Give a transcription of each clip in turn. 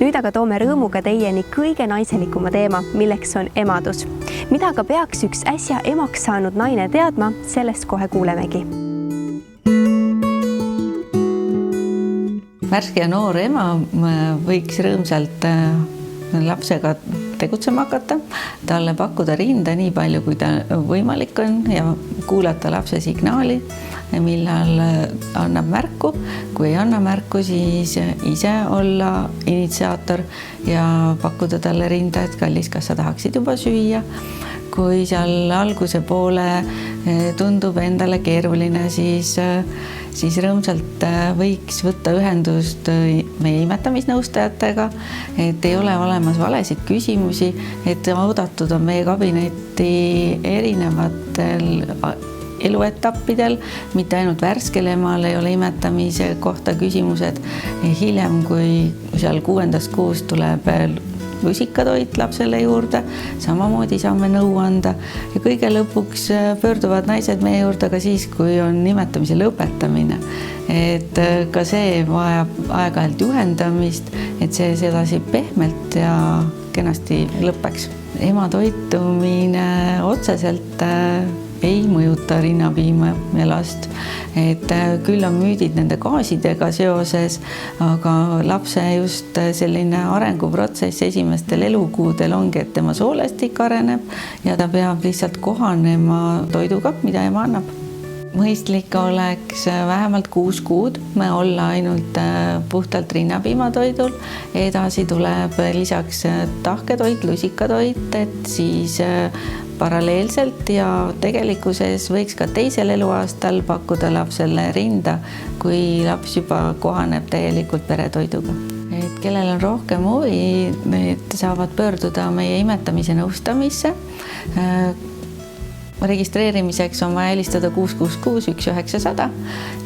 Nüüd aga toome rõõmuga teieni kõige naiselikuma teema, milleks on emadus. Mida aga peaks üks äsja emaks saanud naine teadma, sellest kohe kuulemegi. Värske ja noor ema võiks rõõmsalt lapsega tegutsema hakata, talle pakkuda rinda nii palju, kui ta võimalik on ja kuulata lapse signaali, millal annab märku. Kui ei anna märku, siis ise olla initsiaator ja pakkuda talle rinda, et kallis, kas sa tahaksid juba süüa. Kui seal alguse poole tundub endale keeruline, siis rõõmsalt võiks võtta ühendust meie imetamisnõustajatega, et ei ole olemas valesid küsimusi, et oodatud on meie kabinetti erinevatel eluetappidel, mitte ainult värskel emal ei ole imetamise kohta küsimused. Hiljem, kui seal 6. kuus tuleb lusikatoit lapsele juurde, samamoodi saame nõu anda ja kõige lõpuks pöörduvad naised meie juurde ka siis, kui on imetamise lõpetamine. Et ka see vajab aeg-ajalt juhendamist, et see sedasi pehmelt ja kenasti lõppeks. Ema toitumine otseselt ei mõjuta rinnapiima ja last, et küll on müüdid nende gaasidega seoses, aga lapse just selline arenguprotsess esimestel elukuudel ongi, et tema soolestik areneb ja ta peab lihtsalt kohanema toiduga, mida ema annab. Mõistlik oleks vähemalt 6 kuud olla ainult puhtalt rinnapiimatoidul. Edasi tuleb lisaks tahketoit, lusikatoit, et siis paralleelselt ja tegelikkuses võiks ka teisel eluaastal pakkuda lapsele rinda, kui laps juba kohaneb täielikult peretoiduga. Et kellel on rohkem huvi, need saavad pöörduda meie imetamise nõustamisse. Registreerimiseks on vaja helistada 666 1900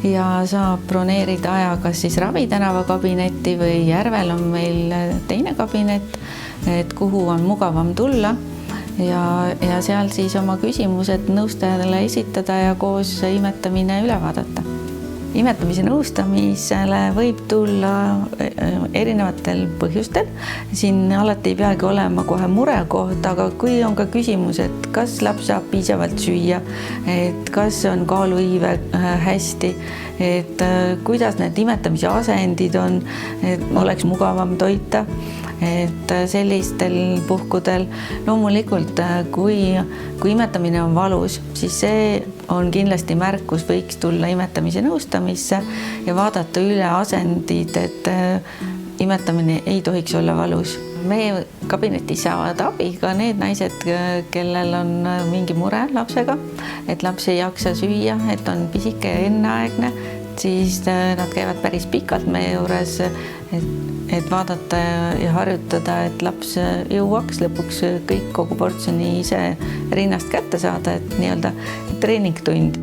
ja saab broneerida aja kas siis Ravi tänava kabinetti või Järvel on meil teine kabinet, et kuhu on mugavam tulla ja seal siis oma küsimused nõustajale esitada ja koos imetamine üle vaadata. Imetamise nõustamisele võib tulla erinevatel põhjustel. Siin alati ei peagi olema kohe murekoht, aga kui on ka küsimus, et kas laps saab piisavalt süüa, et kas on kaaluiive hästi, et kuidas need imetamise asendid on, et oleks mugavam toita, et sellistel puhkudel loomulikult, kui imetamine on valus, siis see on kindlasti märkus, võiks tulla imetamise nõustamisse ja vaadata üle asendid, et imetamine ei tohiks olla valus. Meie kabinetis saavad abi ka need naised, kellel on mingi mure lapsega, et laps ei jaksa süüa, et on pisike ja enneaegne, siis nad käivad päris pikalt meie juures, et vaadata ja harjutada, et laps jõuaks lõpuks kogu portsjoni ise rinnast kätte saada, et nii-öelda treeningtund.